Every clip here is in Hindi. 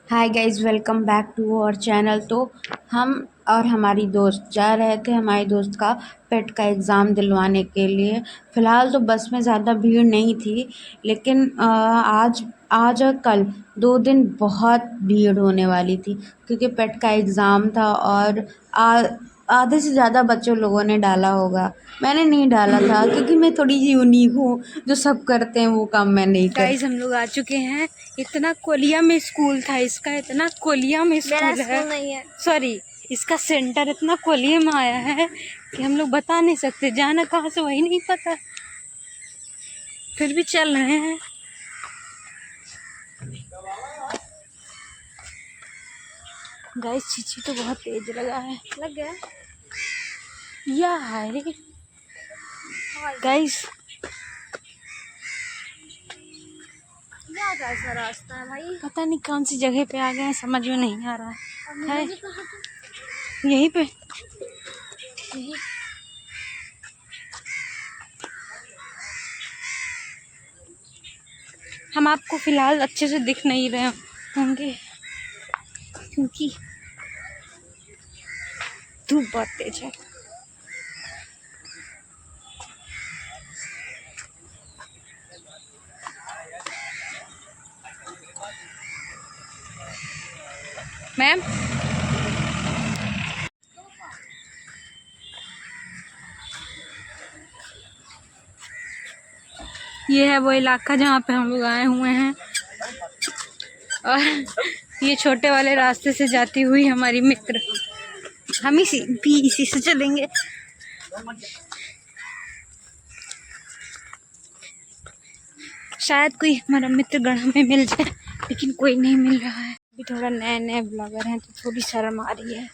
Hi guys, welcome back to our channel. तो हम और हमारी दोस्त जा रहे थे हमारी दोस्त का पेट का एग्ज़ाम दिलवाने के लिए। फ़िलहाल तो बस में ज़्यादा भीड़ नहीं थी, लेकिन आज आज और कल 2 दिन बहुत भीड़ होने वाली थी, क्योंकि पेट का एग्ज़ाम था। और आधे से ज़्यादा बच्चों लोगों ने डाला होगा। मैंने नहीं डाला था क्योंकि मैं थोड़ी यूनिक हूँ, जो सब करते हैं वो काम मैं नहीं करती। गाइस, हम लोग आ चुके हैं। इतना कोलिया में स्कूल था इसका, इतना कोलिया में स्कूल है। नहीं है, सॉरी, इसका सेंटर इतना कोलिया में आया है कि हम लोग बता नहीं सकते, जाना कहाँ से वही नहीं पता, फिर भी चल रहे हैं। गाइस, चीची तो बहुत तेज लगा है। लग गया या है गाइस। कैसा रास्ता है भाई, पता नहीं कौन सी जगह पे आ गए हैं, समझ में नहीं आ रहा है। यहीं पे हम आपको फिलहाल अच्छे से दिख नहीं रहे होंगे क्योंकि धूप बहुत तेज है। मैम, ये है वो इलाका जहाँ पे हम लोग आए हुए हैं, और ये छोटे वाले रास्ते से जाती हुई हमारी मित्र, हम इसी से चलेंगे। शायद कोई हमारा मित्र गण हमें मिल जाए, लेकिन कोई नहीं मिल रहा है। अभी थोड़ा नए नए ब्लॉगर हैं तो थोड़ी शर्म आ रही है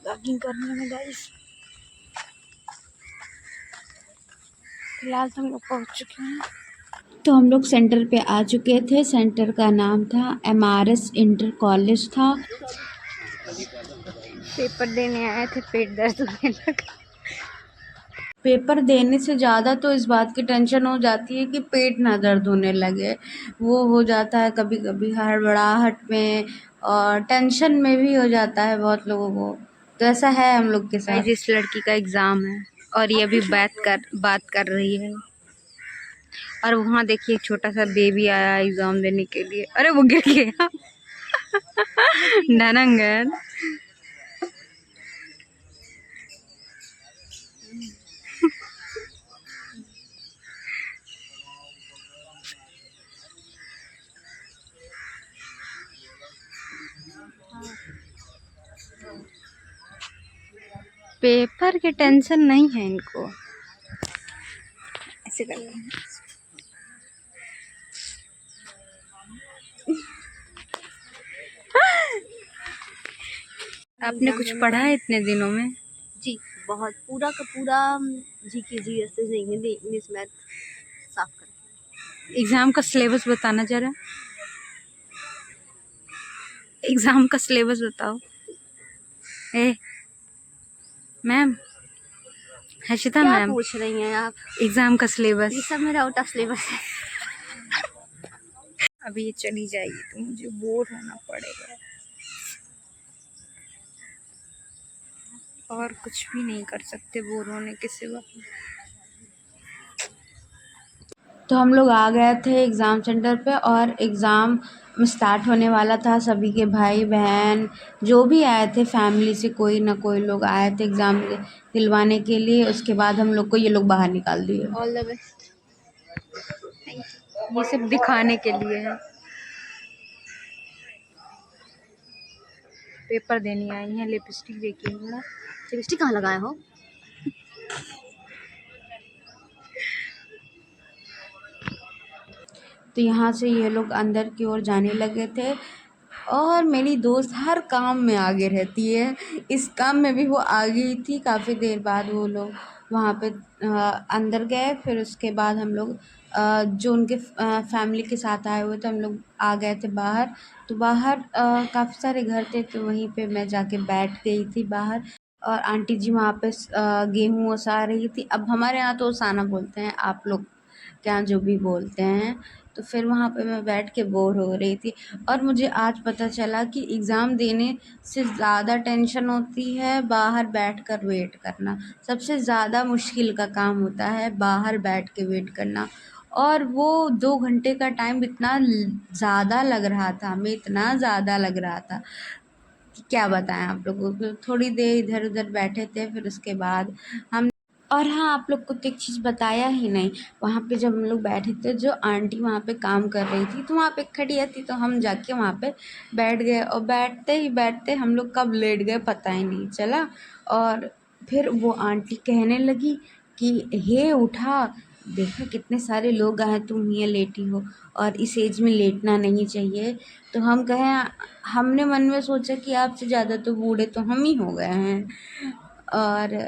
ब्लॉगिंग करने में गाइस। फिलहाल तो हम लोग पहुँच चुके हैं। तो हम लोग सेंटर पे आ चुके थे। सेंटर का नाम था MRS इंटर कॉलेज था। पेपर देने आए थे, पेट दर्द होने लगा। पेपर देने से ज़्यादा तो इस बात की टेंशन हो जाती है कि पेट ना दर्द होने लगे। वो हो जाता है कभी कभी हड़बड़ाहट में, और टेंशन में भी हो जाता है बहुत लोगों को। तो ऐसा है हम लोग के साथ। इस लड़की का एग्जाम है और ये अभी बात कर रही है। और वहाँ देखिए एक छोटा सा बेबी आया एग्जाम देने के लिए। अरे वो गिर गया ननंगन। पेपर की टेंशन नहीं है इनको, ऐसे करते हैं। आपने कुछ पढ़ा है इतने दिनों में? जी, बहुत पूरा का पूरा जीके जीएस से हिंदी इंग्लिश मैथ साफ कर। एग्जाम का सिलेबस बताना जरा, एग्जाम का सिलेबस बताओ। ए मैम, हर्षिता क्या मैम, पूछ रही हैं आप? एग्जाम का सिलेबस। ये सब मेरा आउट ऑफ सिलेबस है। अभी ये चली जाएगी तो मुझे बोर होना पड़ेगा, और कुछ भी नहीं कर सकते बोर होने के सिवा। तो हम लोग आ गए थे एग्ज़ाम सेंटर पे, और एग्ज़ाम स्टार्ट होने वाला था। सभी के भाई बहन जो भी आए थे फैमिली से, कोई ना कोई लोग आए थे एग्ज़ाम दिलवाने के लिए। उसके बाद हम लोग को ये लोग बाहर निकाल दिए। All the best. ये सब दिखाने के लिए है। पेपर देने आई हैं। लिपस्टिक देखिए मेरा। लिपस्टिक कहाँ लगाए हो? तो यहाँ से ये लोग अंदर की ओर जाने लगे थे, और मेरी दोस्त हर काम में आगे रहती है। इस काम में भी वो आगे ही थी। काफ़ी देर बाद वो लोग वहाँ पे अंदर गए। फिर उसके बाद हम लोग जो उनके फैमिली के साथ आए हुए थे, हम लोग आ गए थे बाहर। तो बाहर काफ़ी सारे घर थे, तो वहीं पे मैं जाके बैठ गई थी बाहर। और आंटी जी वहाँ पे गेहूँ ओसा रही थी। अब हमारे यहाँ तो ओसाना बोलते हैं, आप लोग के यहाँ जो भी बोलते हैं। तो फिर वहाँ पे मैं बैठ के बोर हो रही थी। और मुझे आज पता चला कि एग्ज़ाम देने से ज़्यादा टेंशन होती है बाहर बैठकर वेट करना। सबसे ज़्यादा मुश्किल का काम होता है बाहर बैठ के वेट करना। और वो 2 घंटे का टाइम इतना ज़्यादा लग रहा था, हमें इतना ज़्यादा लग रहा था कि क्या बताएं आप लोगों को। थोड़ी देर इधर उधर बैठे थे, फिर उसके बाद हम। और हाँ, आप लोग को तो एक चीज़ बताया ही नहीं, वहाँ पे जब हम लोग बैठे थे, जो आंटी वहाँ पे काम कर रही थी तो वहाँ पे खड़ी थी, तो हम जाके वहाँ पे बैठ गए। और बैठते ही बैठते हम लोग कब लेट गए पता ही नहीं चला। और फिर वो आंटी कहने लगी कि हे उठा, देखा कितने सारे लोग आए, तुम ये लेटी हो और इस एज में लेटना नहीं चाहिए। तो हम कहें, हमने मन में सोचा कि आपसे ज़्यादा तो बूढ़े तो हम ही हो गए हैं। और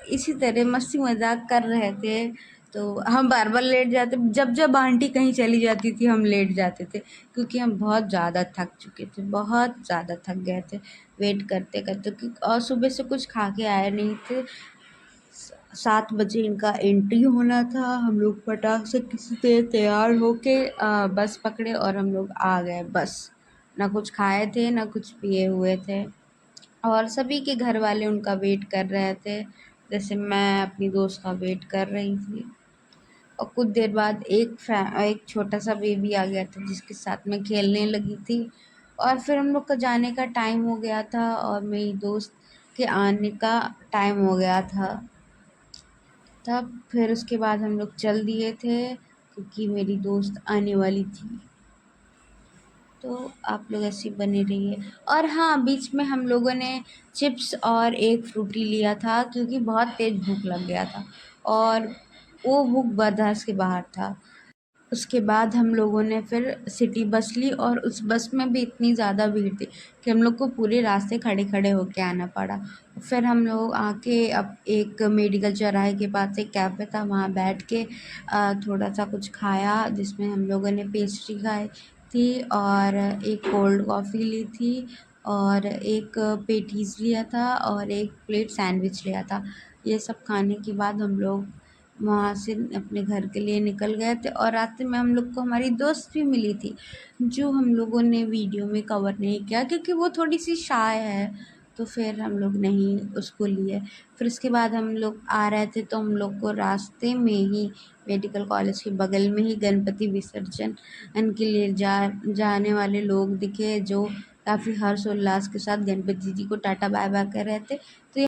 इसी तरह मस्ती मजाक कर रहे थे, तो हम बार बार लेट जाते। जब जब आंटी कहीं चली जाती थी हम लेट जाते थे, क्योंकि हम बहुत ज़्यादा थक चुके थे, बहुत ज़्यादा थक गए थे वेट करते करते। और सुबह से कुछ खा के आए नहीं थे। 7 बजे इनका एंट्री होना था। हम लोग फटाक से किसी से तैयार होके बस पकड़े और हम लोग आ गए बस। ना कुछ खाए थे ना कुछ पिए हुए थे। और सभी के घर वाले उनका वेट कर रहे थे, जैसे मैं अपनी दोस्त का वेट कर रही थी। और कुछ देर बाद एक छोटा सा बेबी आ गया था जिसके साथ मैं खेलने लगी थी। और फिर हम लोग का जाने का टाइम हो गया था और मेरी दोस्त के आने का टाइम हो गया था। तब फिर उसके बाद हम लोग चल दिए थे, क्योंकि मेरी दोस्त आने वाली थी। तो आप लोग ऐसे ही बने रहिए। और हाँ, बीच में हम लोगों ने चिप्स और एक फ्रूटी लिया था, क्योंकि बहुत तेज़ भूख लग गया था और वो भूख बर्दाश्त के बाहर था। उसके बाद हम लोगों ने फिर सिटी बस ली, और उस बस में भी इतनी ज़्यादा भीड़ थी कि हम लोग को पूरे रास्ते खड़े खड़े होके आना पड़ा। फिर हम लोग आके अब एक मेडिकल चौराहे के पास एक कैफ़े था, वहाँ बैठ के थोड़ा सा कुछ खाया, जिसमें हम लोगों ने पेस्ट्री खाई थी और एक कोल्ड कॉफ़ी ली थी और एक पेटीज़ लिया था और एक प्लेट सैंडविच लिया था। ये सब खाने के बाद हम लोग वहाँ से अपने घर के लिए निकल गए थे। और रास्ते में हम लोग को हमारी दोस्त भी मिली थी, जो हम लोगों ने वीडियो में कवर नहीं किया, क्योंकि वो थोड़ी सी शाय है, तो फिर हम लोग नहीं उसको लिए। फिर उसके बाद हम लोग आ रहे थे, तो हम लोग को रास्ते में ही मेडिकल कॉलेज के बगल में ही गणपति विसर्जन के लिए जाने वाले लोग दिखे, जो काफ़ी हर्षोल्लास के साथ गणपति जी को टाटा बाय बाय कर रहे थे। तो